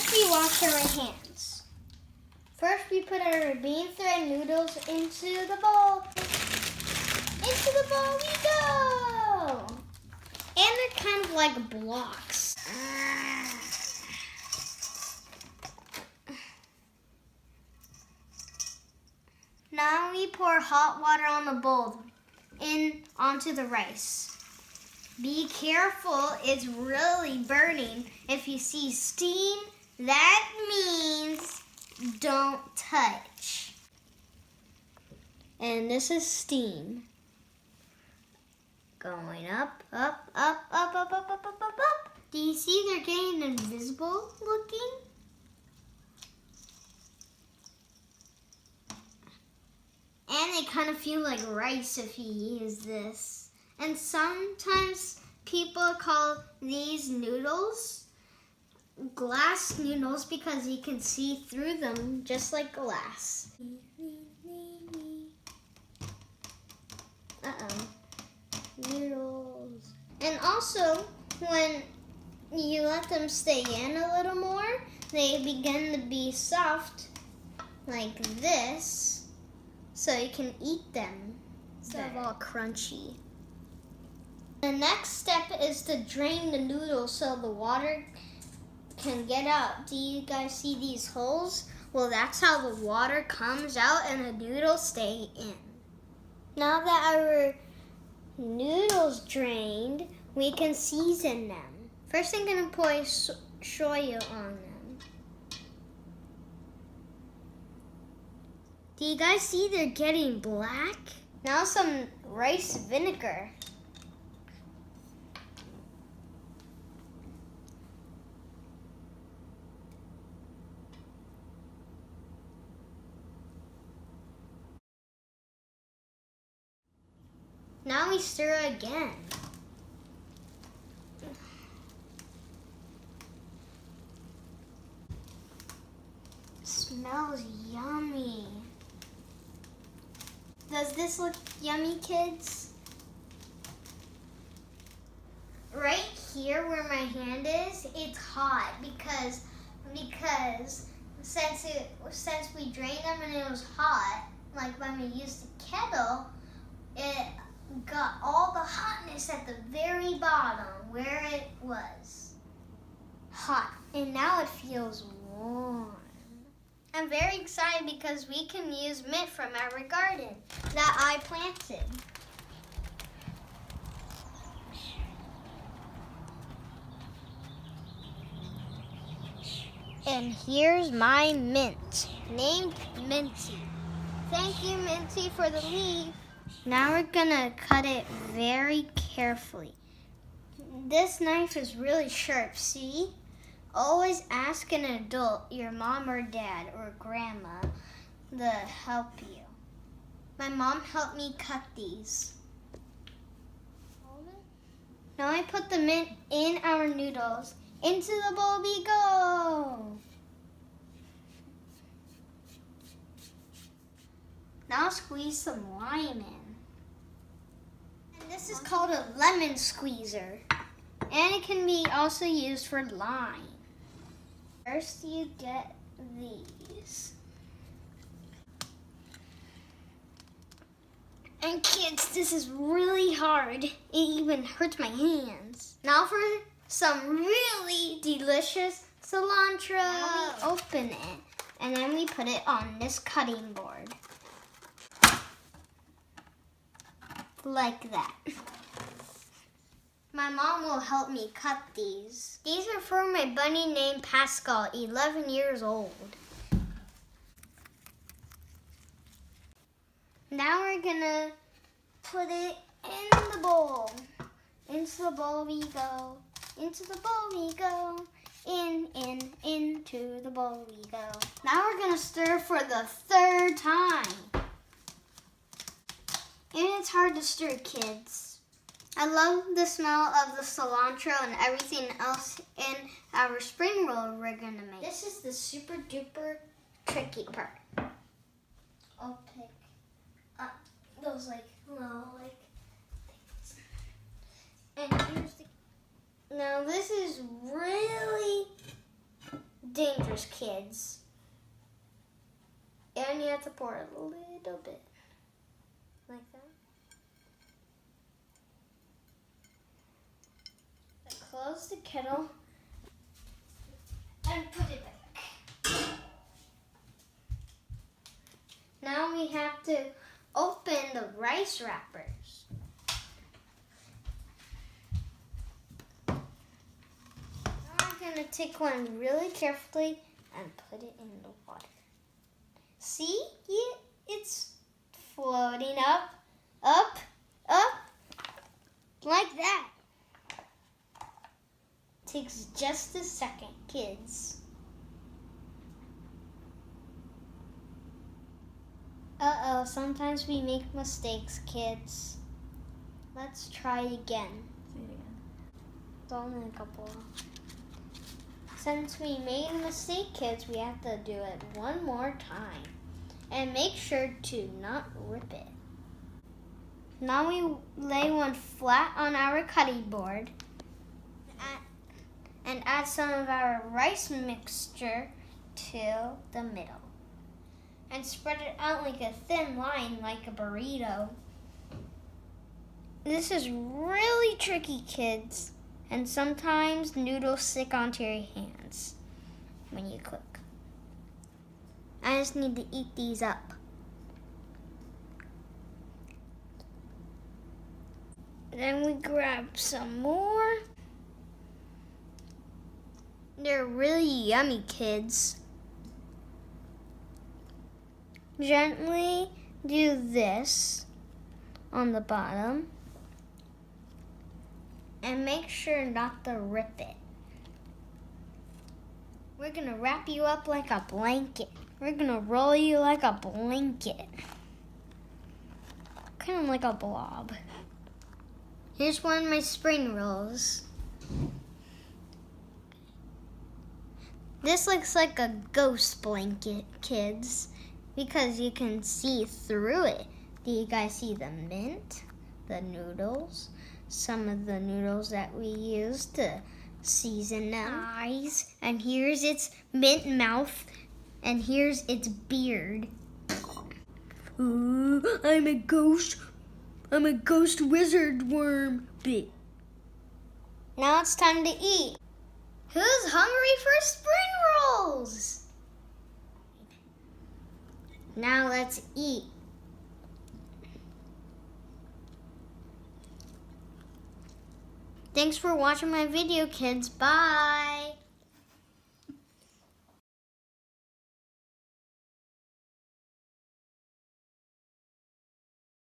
First, we wash our hands. First, we put our bean thread noodles into the bowl. Into the bowl we go! And they're kind of like blocks. Now we pour hot water on the bowl onto the rice. Be careful, it's really burning. If you see steam, that means don't touch. And this is steam. Going up, up, up, up, up, up, up, up, up, up. Do you see they're getting invisible looking? And they kind of feel like rice if you use this. And sometimes people call these noodles glass noodles because you can see through them just like glass. Uh-oh. Noodles. And also, when you let them stay in a little more, they begin to be soft like this, so you can eat them instead of all crunchy. The next step is to drain the noodles so the water can get out. Do you guys see these holes? Well, that's how the water comes out and the noodles stay in. Now that our noodles drained, we can season them. First, I'm gonna pour soya on them. Do you guys see they're getting black? Now some rice vinegar. Now we stir again. Smells yummy. Does this look yummy, kids? Right here where my hand is, it's hot because since we drained them and it was hot, like when we used the kettle, it got all the hotness at the very bottom where it was hot, and now it feels warm. I'm very excited because we can use mint from our garden that I planted. And here's my mint, named Minty. Thank you, Minty, for the leaf. Now we're gonna cut it very carefully. This knife is really sharp, see? Always ask an adult, your mom or dad or grandma, to help you. My mom helped me cut these. Now I put the mint in our noodles. Into the bowl we go! Now squeeze some lime in. And this is called a lemon squeezer. And it can be also used for lime. First you get these. And kids, this is really hard. It even hurts my hands. Now for some really delicious cilantro. Now we open it and then we put it on this cutting board. Like that. My mom will help me cut these. These are for my bunny named Pascal, 11 years old. Now we're gonna put it in the bowl. Into the bowl we go. Into the bowl we go. Into the bowl we go. Now we're gonna stir for the third time. And it's hard to stir, kids. I love the smell of the cilantro and everything else in our spring roll we're gonna make. This is the super duper tricky part. I'll pick up those little things. And here's the... Now this is really dangerous, kids. And you have to pour a little bit. Like that. Close the kettle and put it back. Now we have to open the rice wrappers. Now we're going to take one really carefully and put it in the water. See? It's floating up, up, up, like that. Takes just a second, kids. Uh-oh, sometimes we make mistakes, kids. Let's try again. Say it again. It's only a couple. Since we made a mistake, kids, we have to do it one more time. And make sure to not rip it. Now we lay one flat on our cutting board and add some of our rice mixture to the middle. And spread it out like a thin line, like a burrito. This is really tricky, kids. And sometimes noodles stick onto your hands when you cook. I just need to eat these up. Then we grab some more. They're really yummy, kids. Gently do this on the bottom. And make sure not to rip it. We're gonna wrap you up like a blanket. We're gonna roll you like a blanket. Kind of like a blob. Here's one of my spring rolls. This looks like a ghost blanket, kids, because you can see through it. Do you guys see the mint, the noodles, some of the noodles that we use to season them? Eyes, and here's its mint mouth, and here's its beard. Ooh, I'm a ghost wizard worm. Bit. Now it's time to eat. Who's hungry for spring rolls? Now let's eat. Thanks for watching my video, kids. Bye.